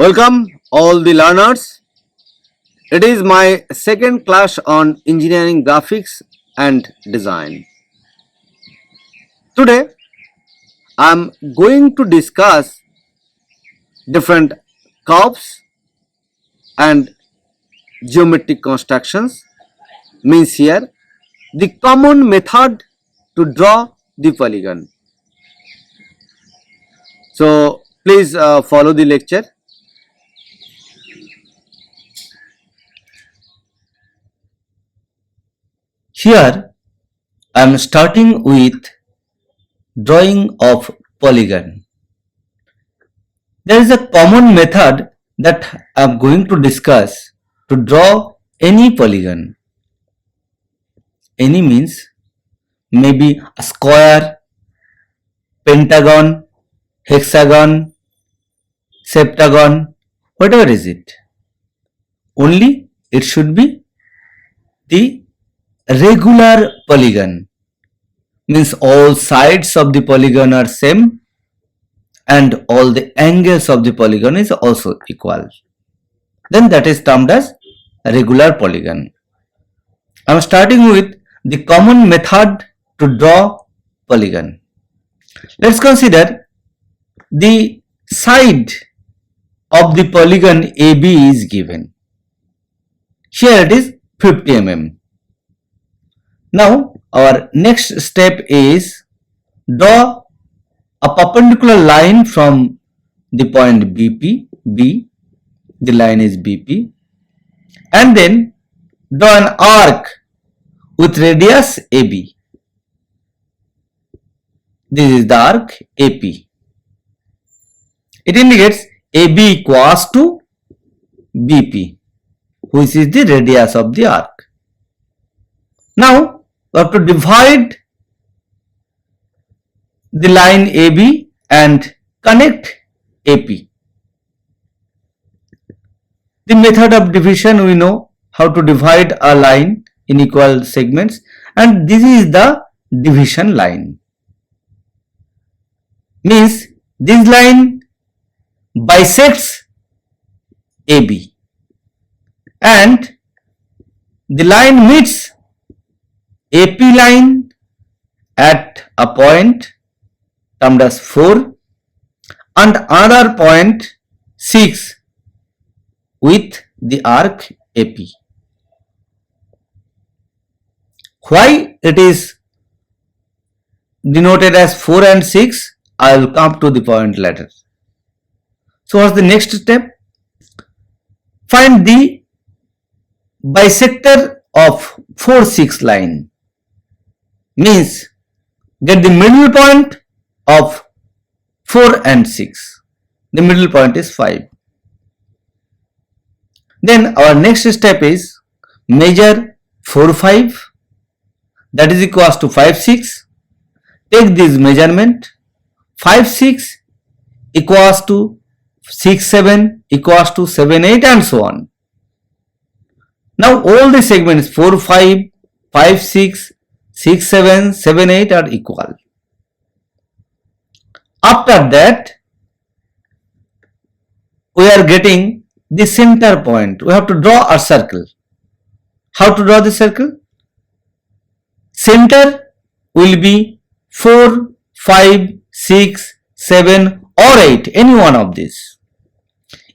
Welcome all the learners. It is my second class on engineering graphics and design. Today I am going to discuss different curves and geometric constructions, means here the common method to draw the polygon. So please follow the lecture. Here I am starting with drawing of polygon. There is a common method that I am going to discuss to draw any polygon. Any means maybe a square, pentagon, hexagon, septagon, whatever is it. Only it should be the regular polygon, means all sides of the polygon are same and all the angles of the polygon is also equal. Then that is termed as regular polygon. I am starting with the common method to draw polygon. Let's consider the side of the polygon AB is given. Here it is 50 mm. Now our next step is draw a perpendicular line from the point BP, the line is BP, and then draw an arc with radius AB. This is the arc AP. It indicates AB equals to BP, which is the radius of the arc. Now we have to divide the line AB and connect AP. The method of division, we know how to divide a line in equal segments, and this is the division line. Means this line bisects AB and the line meets AP line at a point termed as 4 and another point 6 with the arc AP. Why it is denoted as 4 and 6, I will come to the point later. So what's the next step? Find the bisector of 4, 6 line. Means get the middle point of 4 and 6. The middle point is 5. Then our next step is measure 4, 5, that is equals to 5, 6. Take this measurement, 5, 6 equals to 6, 7 equals to 7, 8 and so on. Now all the segments 4, 5, 5, 6, 6, 7, 7, 8 are equal. After that, we are getting the center point. We have to draw a circle. How to draw the circle? Center will be 4, 5, 6, 7 or 8, any one of these.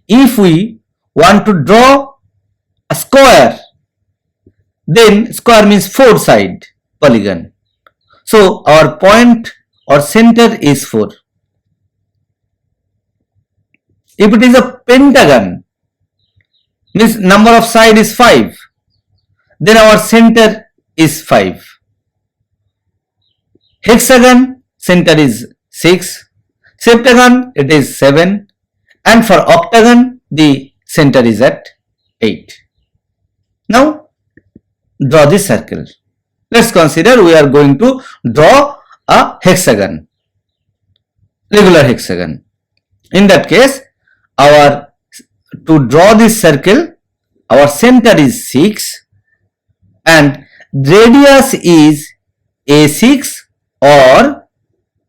If we want to draw a square, then square means 4 side polygon. So our point or center is 4. If it is a pentagon, means number of side is 5, then our center is 5. Hexagon, center is 6. Septagon, it is 7. And for octagon, the center is at 8. Now draw the circle. Let's consider we are going to draw a hexagon, regular hexagon. In that case, to draw this circle, our center is 6 and radius is A6 or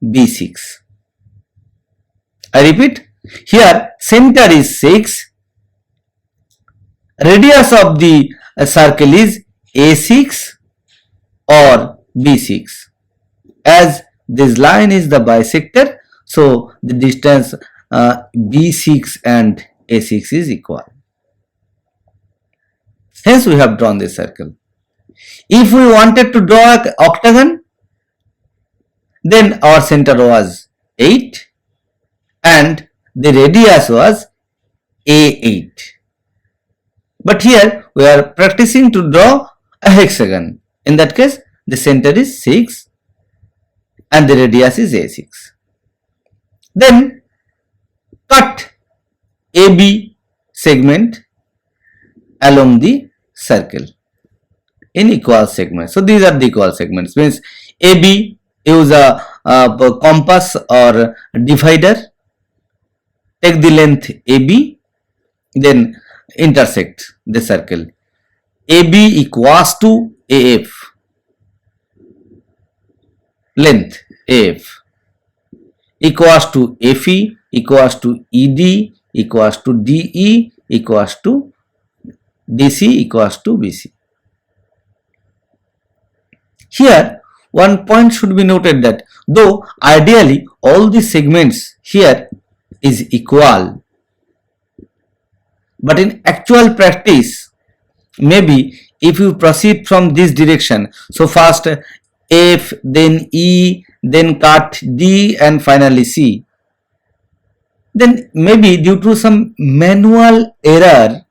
B6. I repeat, here center is 6, radius of the circle is A6 or B6. As this line is the bisector, so the distance B6 and A6 is equal. Hence we have drawn this circle. If we wanted to draw an octagon, then our center was 8 and the radius was A8. But here we are practicing to draw a hexagon. In that case, the center is 6 and the radius is A6. Then cut AB segment along the circle in equal segments. So these are the equal segments. Means AB, use a compass or divider, take the length AB, then intersect the circle. AB equals to AF, length AF, equals to FE, equals to ED, equals to DE, equals to DC, equals to BC. Here one point should be noted that though ideally all the segments here is equal, but in actual practice, maybe if you proceed from this direction, so first F, then E, then cut D and finally C, then maybe due to some manual error,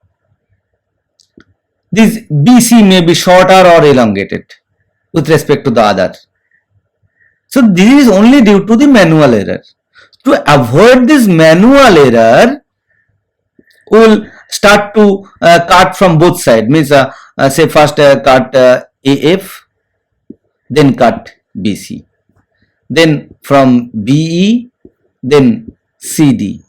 this BC may be shorter or elongated with respect to the other. So this is only due to the manual error. To avoid this manual error, we will start to cut from both sides. Means say first cut AF, then cut BC, then from BE, then CD,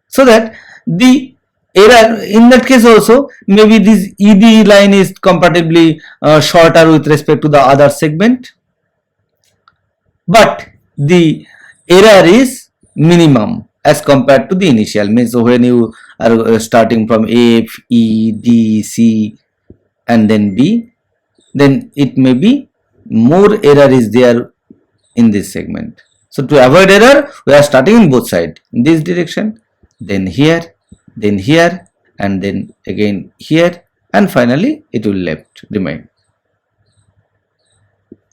so that the error in that case also maybe this ED line is comparatively shorter with respect to the other segment, but the error is minimum as compared to the initial. Means so when you are starting from F, E, D, C and then B, then it may be more error is there in this segment. So to avoid error, we are starting in both sides, in this direction, then here and then again here, and finally it will left remain,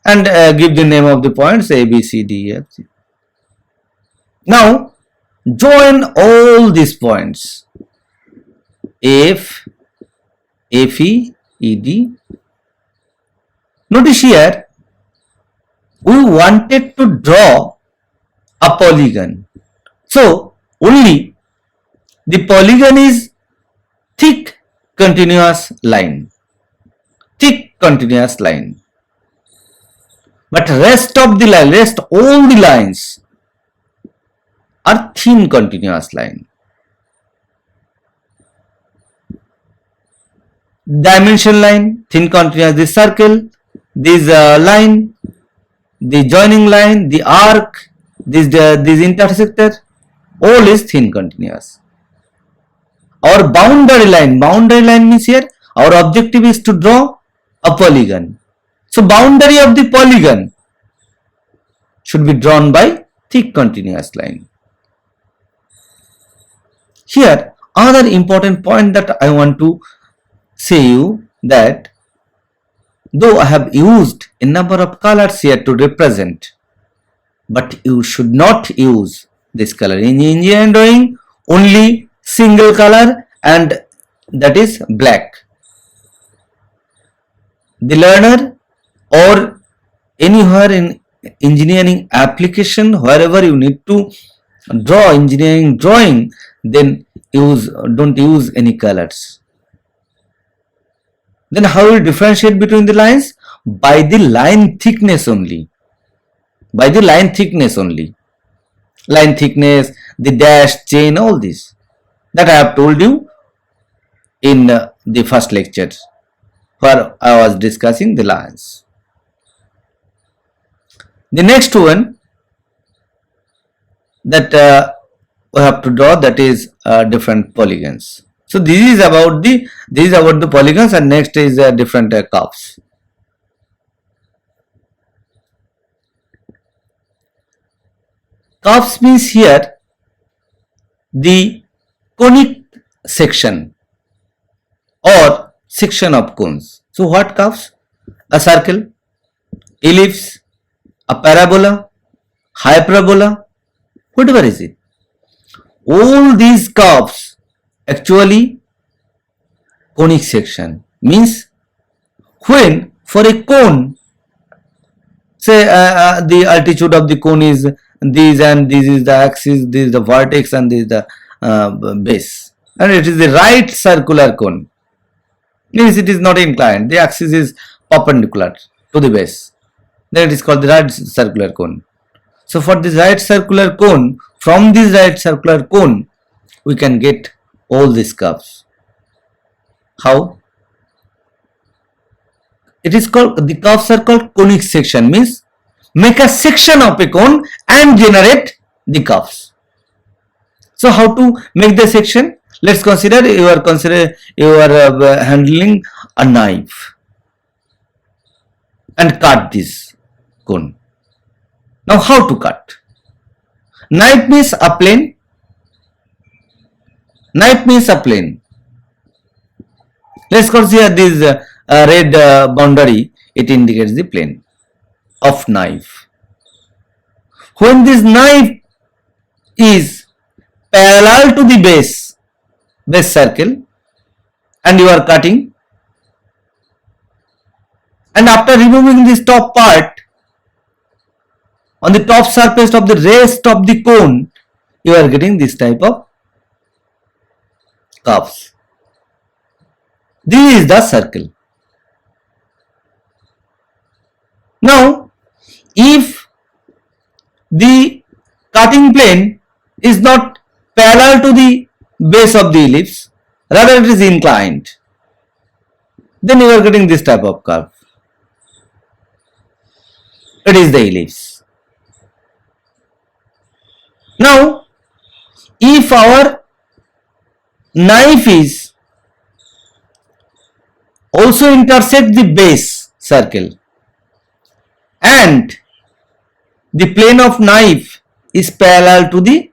and give the name of the points A, B, C, D, E, F, C. Now join all these points F, FE, ED. Notice here we wanted to draw a polygon, so only the polygon is thick continuous line, but rest of the line, all the lines are thin continuous line. Dimension line, thin continuous, this circle, this line, the joining line, the arc, this intersector, all is thin continuous. Our boundary line means here our objective is to draw a polygon. So boundary of the polygon should be drawn by thick continuous line. Here another important point that I want to say you that though I have used a number of colors here to represent, but you should not use this color. In engineering drawing only single color, and that is black. The learner or anywhere in engineering application, wherever you need to draw engineering drawing, then don't use any colors. Then how will you differentiate between the lines? By the line thickness only. Line thickness, the dash, chain, all this that I have told you in the first lecture where I was discussing the lines. The next one, that we have to draw, that is different polygons. So this is about the polygons, and next is different curves. Curves means here the conic section or section of cones. So what curves? A circle, ellipse, a parabola, hyperbola, whatever is it. All these curves actually conic section means when for a cone, say the altitude of the cone is this, and this is the axis, this is the vertex, and this is the base, and it is the right circular cone, means it is not inclined, the axis is perpendicular to the base, then it is called the right circular cone. So for this right circular cone, from this right circular cone we can get all these curves. How? It is called, the curves are called conic section, means make a section of a cone and generate the curves. So how to make the section? Let's consider you are handling a knife and cut this cone. Now how to cut? Knife means a plane. Knife means a plane. Let's consider this red boundary, it indicates the plane of knife. When this knife is parallel to the base circle and you are cutting, and after removing this top part, on the top surface of the rest of the cone you are getting this type of curves. This is the circle. Now if the cutting plane is not parallel to the base of the ellipse, rather it is inclined, then you are getting this type of curve. It is the ellipse. Now if our knife is also intersect the base circle and the plane of knife is parallel to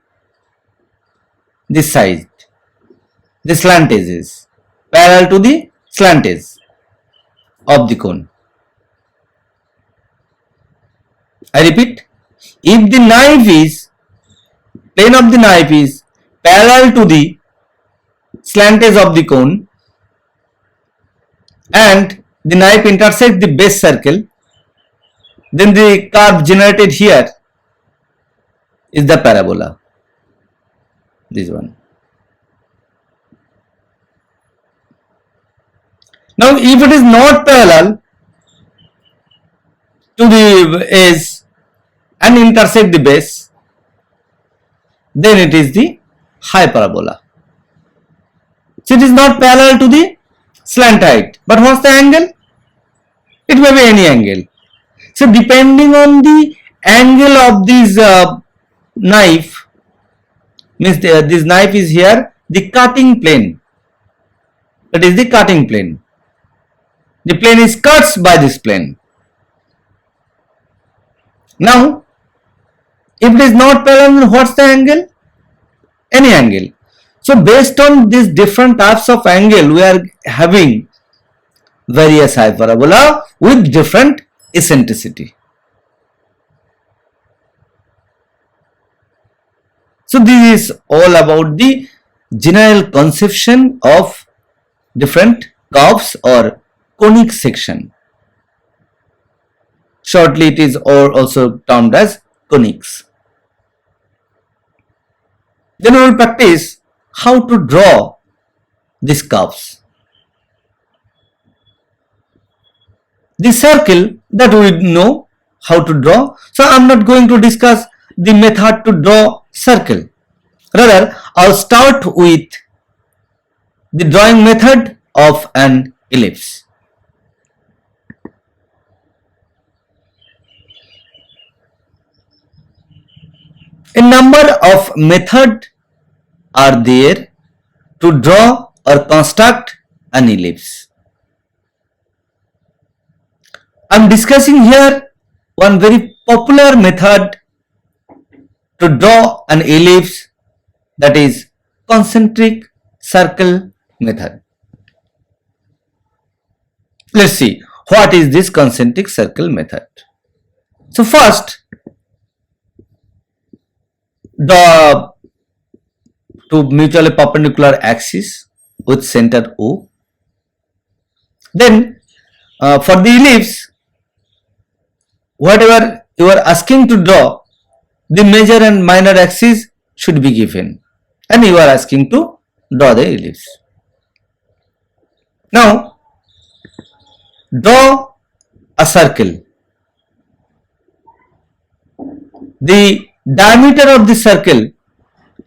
this side, the slant edges, parallel to the slant edge of the cone. I repeat, if the knife is, plane of the knife is parallel to the slant edge of the cone and the knife intersects the base circle, then the curve generated here is the parabola, this one. Now if it is not parallel to the edge and intersect the base, then it is the hyperbola. So it is not parallel to the slant height, but what's the angle? It may be any angle. So depending on the angle of this knife, means this knife is here, the cutting plane, that is the cutting plane, the plane is cut by this plane. Now if it is not parallel, what's the angle? Any angle. So based on these different types of angle, we are having various hyperbola with different eccentricity. So this is all about the general conception of different curves or conic section. Shortly it is also termed as conics. Then we will practice how to draw these curves. The circle that we know how to draw, so I am not going to discuss the method to draw circle. Rather, I'll start with the drawing method of an ellipse. A number of methods are there to draw or construct an ellipse. I am discussing here one very popular method to draw an ellipse, that is concentric circle method. Let's see what is this concentric circle method. So first, draw two mutually perpendicular axes with center O. Then for the ellipse, whatever you are asking to draw, the major and minor axis should be given, and you are asking to draw the ellipse. Now draw a circle. The diameter of the circle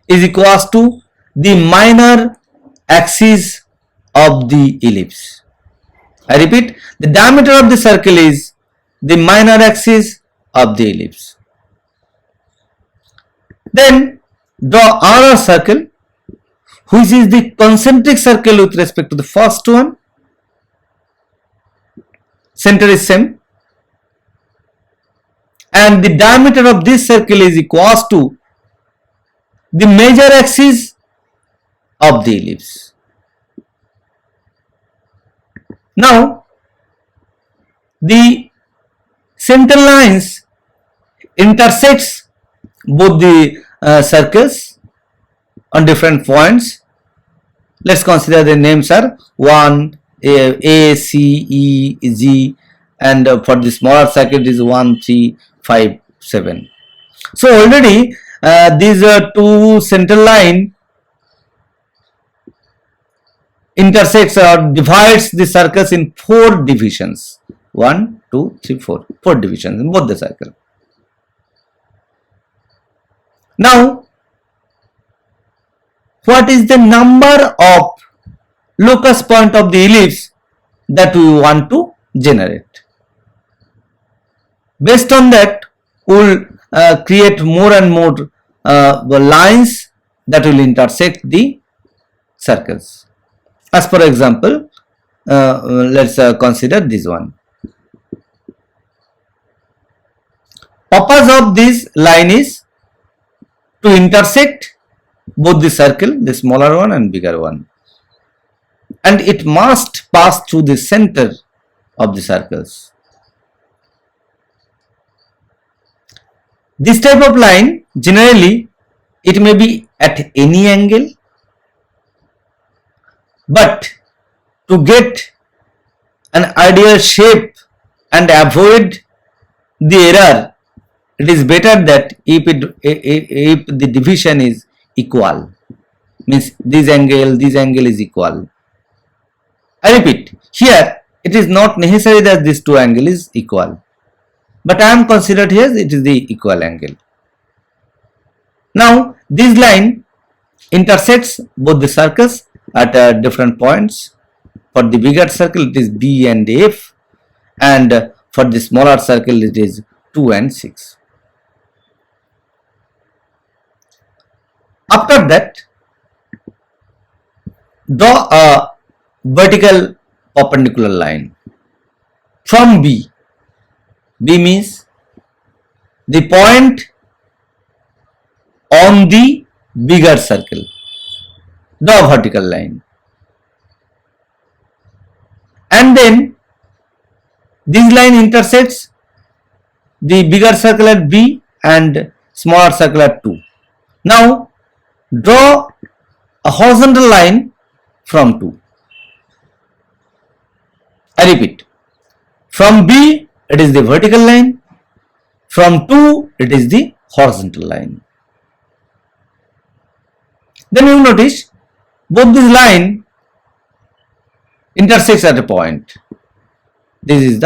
is equals to the minor axis of the ellipse. I repeat, the diameter of the circle is the minor axis of the ellipse. Then draw another circle which is the concentric circle with respect to the first one. Center is same, and the diameter of this circle is equals to the major axis of the ellipse. Now the center lines intersects both the circles on different points. Let's consider the names are 1, A, C, E, G, and for the smaller circle is 1, 3, 5, 7. So already these two center line intersects or divides the circles in 4 divisions. 1, 2, 3, 4. 4 divisions in both the circle. Now, what is the number of locus point of the ellipse that we want to generate? Based on that, we will create more and more lines that will intersect the circles. As for example, let's consider this one. Purpose of this line is to intersect both the circle, the smaller one and bigger one, and it must pass through the center of the circles. This type of line, generally it may be at any angle, but to get an ideal shape and avoid the error, it is better that if the division is equal, means this angle is equal. I repeat, here it is not necessary that this two angle is equal, but I am considered here it is the equal angle. Now this line intersects both the circles at different points. For the bigger circle it is B and F, and for the smaller circle it is 2 and 6. After that, draw a vertical perpendicular line from B. B means the point on the bigger circle. Draw a vertical line, and then this line intersects the bigger circle at B and smaller circle at 2. Now draw a horizontal line from 2. I repeat, from B it is the vertical line, from 2 it is the horizontal line. Then you notice both this line intersects at a point. This is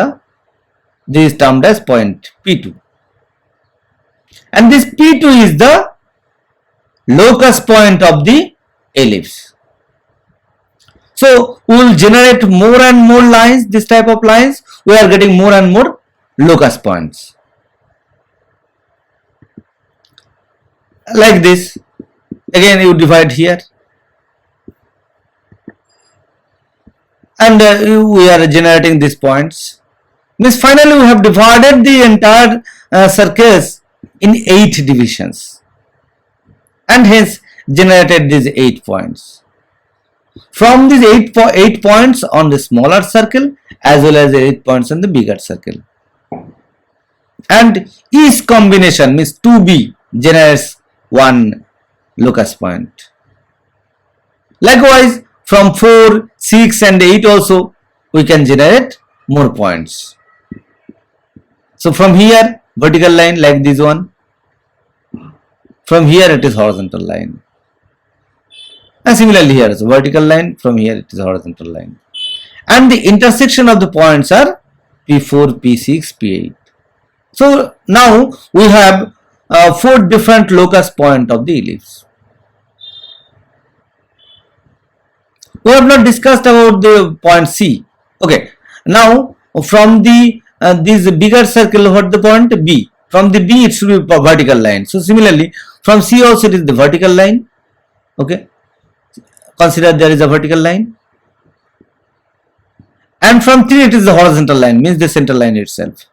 termed as point P2, and this P2 is the locus point of the ellipse. So we will generate more and more lines, this type of lines. We are getting more and more locus points like this. Again you divide here, and we are generating these points. Means finally we have divided the entire circus in 8 divisions, and hence generated these 8 points. From these 8 points on the smaller circle as well as the 8 points on the bigger circle, and each combination means 2b generates one locus point. Likewise from 4, 6 and 8 also we can generate more points. So from here vertical line like this one, from here it is horizontal line, and similarly here is vertical line, from here it is horizontal line, and the intersection of the points are P4, P6, P8. So now we have 4 different locus point of the ellipse. We have not discussed about the point C. Okay, now from the this bigger circle, what the point B? From the B it should be a vertical line. So similarly from C also it is the vertical line. Okay, consider there is a vertical line, and from 3 it is the horizontal line, means the center line itself.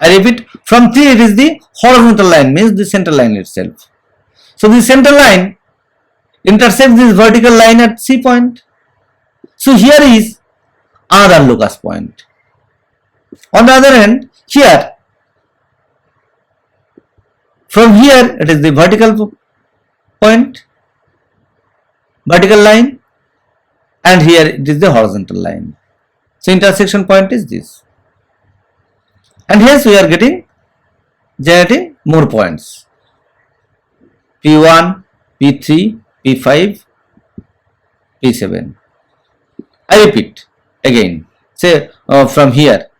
I repeat, from 3 it is the horizontal line, means the center line itself. So the center line intersects this vertical line at C point. So here is another locus point. On the other hand, here from here it is the vertical point, vertical line, and here it is the horizontal line. So intersection point is this, and hence we are generating more points, P1, P3, P5, P7. I repeat again, say from here.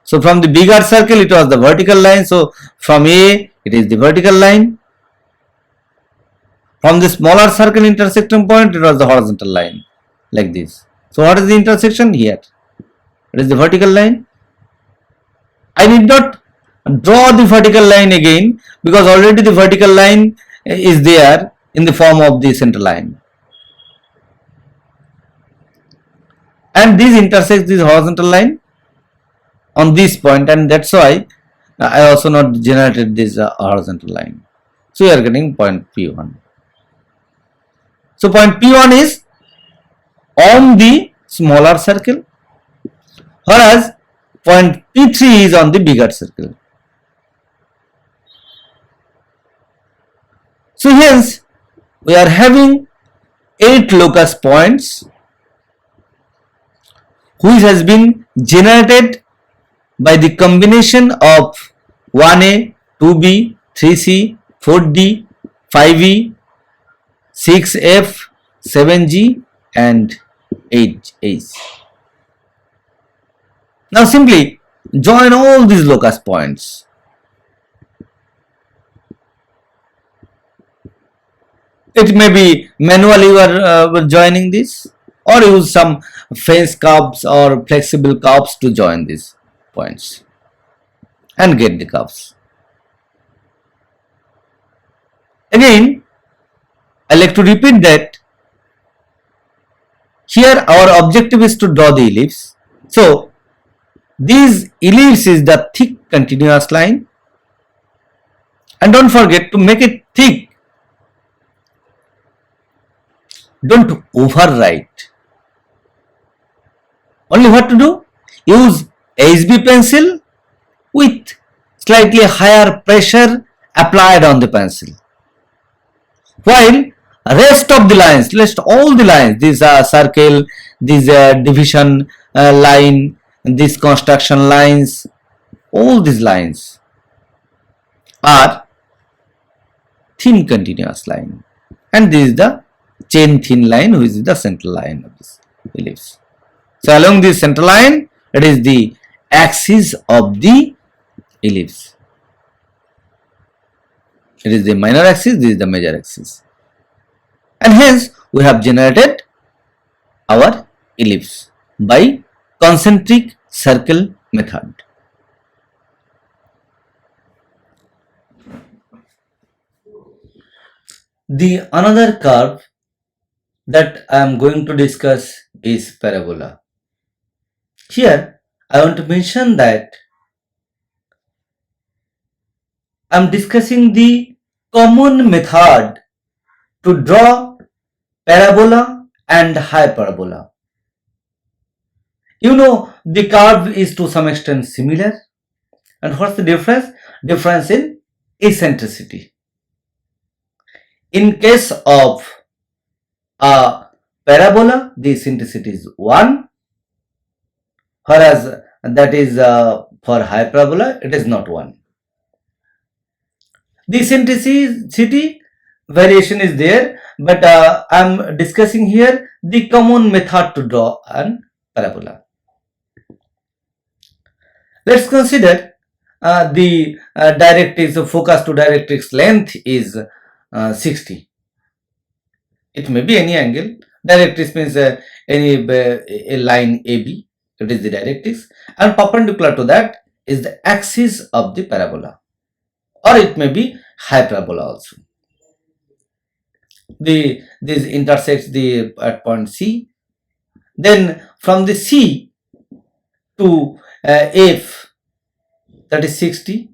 So from the bigger circle it was the vertical line, so from A it is the vertical line. From the smaller circle intersection point it was the horizontal line, like this. So what is the intersection here? It is the vertical line. I need not draw the vertical line again, because already the vertical line is there in the form of the center line, and this intersects this horizontal line on this point, and that's why I also not generated this horizontal line. So we are getting point P1. So point P1 is on the smaller circle, whereas point P3 is on the bigger circle. So hence we are having 8 locus points which has been generated by the combination of 1A, 2B, 3C, 4D, 5E, 6F, 7G and 8H. Now simply join all these locus points. It may be manually you are joining this, or use some fence curves or flexible curves to join these points and get the curves. Again, I like to repeat that here our objective is to draw the ellipse. So this ellipse is the thick continuous line, and don't forget to make it thick. Don't overwrite. Only what to do? Use HB pencil with slightly higher pressure applied on the pencil, while rest of the lines, list all the lines, these are circle, these division line, these construction lines, all these lines are thin continuous line, and this is the chain thin line, which is the central line of this ellipse. So along this central line, it is the axis of the ellipse. It is the minor axis, this is the major axis, and hence we have generated our ellipse by concentric circle method. The another curve that I am going to discuss is parabola. Here I want to mention that I am discussing the common method to draw parabola and hyperbola. You know, the curve is to some extent similar. And what's the difference? Difference in eccentricity. In case of a parabola, the eccentricity is 1, whereas that is for hyperbola, it is not 1. The eccentricity variation is there, but I am discussing here the common method to draw an parabola. Let's consider the directrix, focus to directrix length is 60. It may be any angle. Directrix means any a line AB. It is the directrix, and perpendicular to that is the axis of the parabola, or it may be hyperbola also. This intersects the at point C. Then from the C to F, that is 60.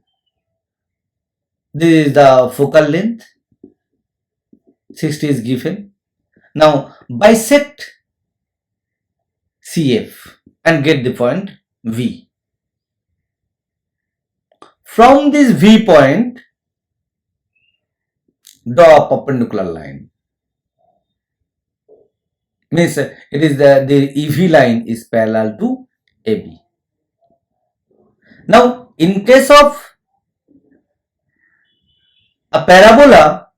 This is the focal length. 60 is given. Now bisect CF and get the point V. From this V point, draw a perpendicular line. Means it is the EV line is parallel to AB. Now in case of a parabola,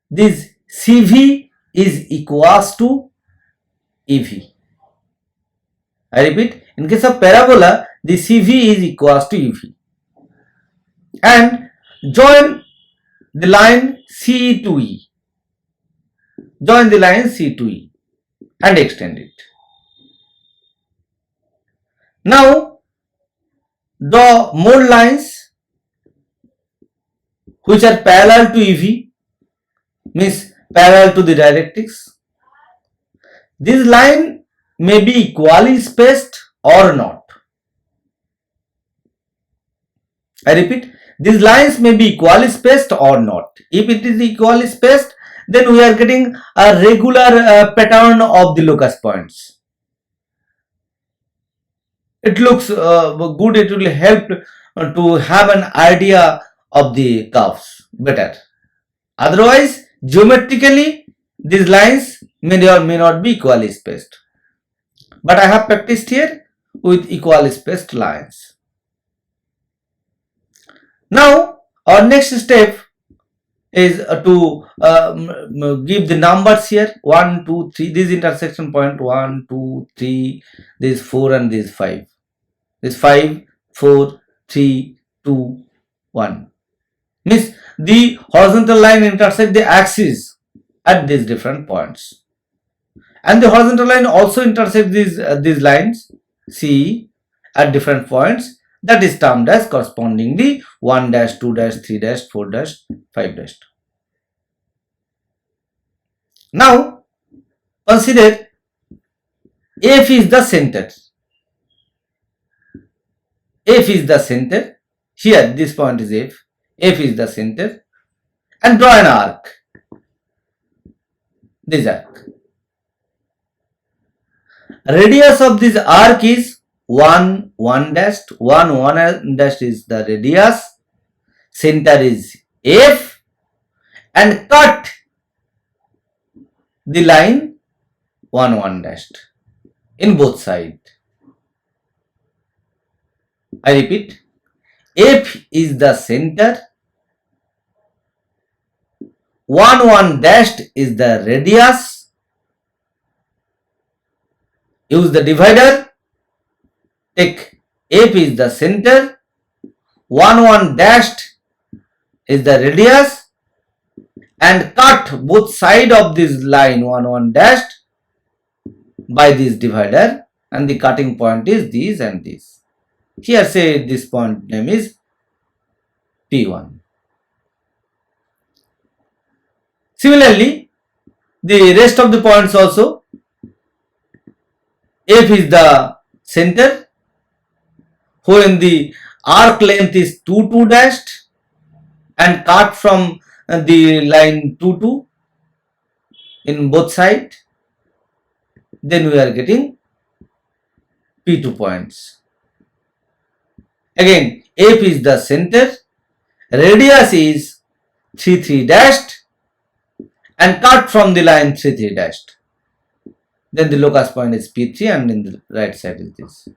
this CV is equals to EV. I repeat, in case of parabola, the CV is equals to EV. And join the line C to E. Join the line C to E and extend it. Now draw more lines which are parallel to EV, means parallel to the directrix. This line may be equally spaced or not. I repeat, these lines may be equally spaced or not. If it is equally spaced, then we are getting a regular pattern of the locus points. It looks good. It will help to have an idea of the curves better. Otherwise, geometrically, these lines may or may not be equally spaced. But I have practiced here with equally spaced lines. Now, our next step is to give the numbers here 1, 2, 3. This intersection point 1, 2, 3. This 4 and this 5. This 5, 4, 3, 2, 1. Means the horizontal line intersect the axis at these different points, and the horizontal line also intersects these lines C at different points. That is termed as correspondingly 1 dash, 2 dash, 3 dash, 4 dash, 5 dash. Now consider F is the center. F is the center. Here this point is F. F is the center, and draw an arc. This arc. Radius of this arc is 1, 1 dash. 1, 1 dash is the radius. Center is F, and cut the line 1, 1 dash in both sides. I repeat, F is the center, 1, 1 dash is the radius. Use the divider. Take F is the center, 1, 1 dash is the radius, and cut both sides of this line 1, 1 dash by this divider, and the cutting point is this and this. Here say this point name is P1. Similarly, the rest of the points also, F is the center, wherein the arc length is 2 2 dashed and cut from the line 2 2 in both sides, then we are getting P2 points. Again, F is the center, radius is 3 3 dashed and cut from the line 3 3 dashed. Then the locus point is P3 and in the right side is this.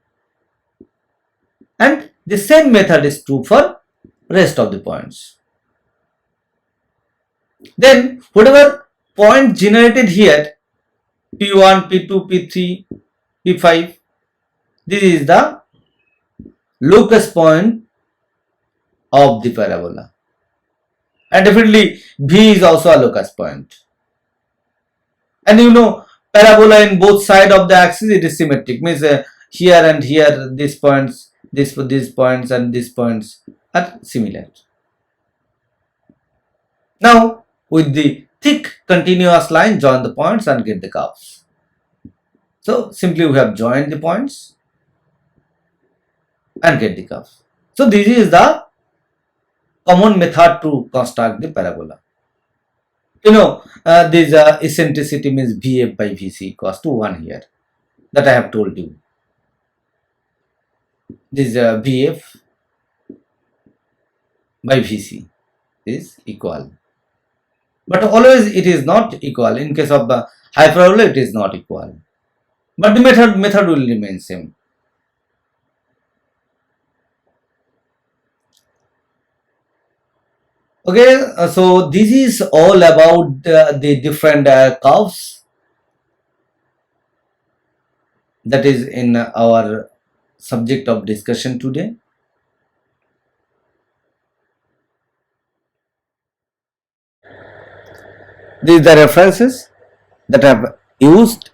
And the same method is true for rest of the points. Then whatever point generated here, P1, P2, P3, P5, this is the locus point of the parabola. And definitely V is also a locus point. And you know, parabola in both sides of the axis, it is symmetric, means here and here these points, these points and these points are similar. Now with the thick continuous line, join the points and get the curves. So simply we have joined the points and get the curve. So this is the common method to construct the parabola. You know, this eccentricity means VF by VC equals to 1 here, that I have told you. This VF by VC is equal, but always it is not equal. In case of hyperbola, it is not equal, but the method will remain same. Okay, so this is all about the different curves that is in our subject of discussion today. These are references that I have used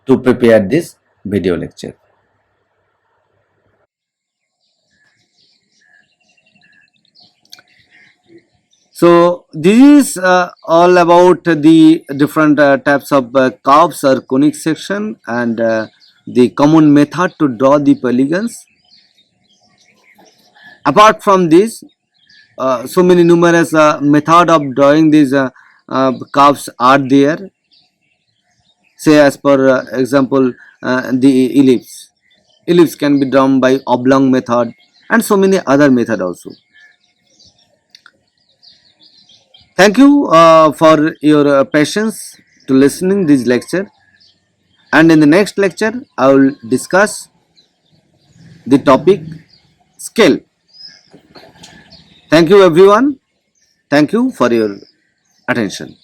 to prepare this video lecture. So this is all about the different types of curves or conic section and the common method to draw the polygons. Apart from this, so many numerous method of drawing these curves are there. Say as per example, the ellipse. Ellipse can be drawn by oblong method and so many other method also. Thank you for your patience to listening this lecture, and in the next lecture I will discuss the topic scale. Thank you everyone. Thank you for your attention.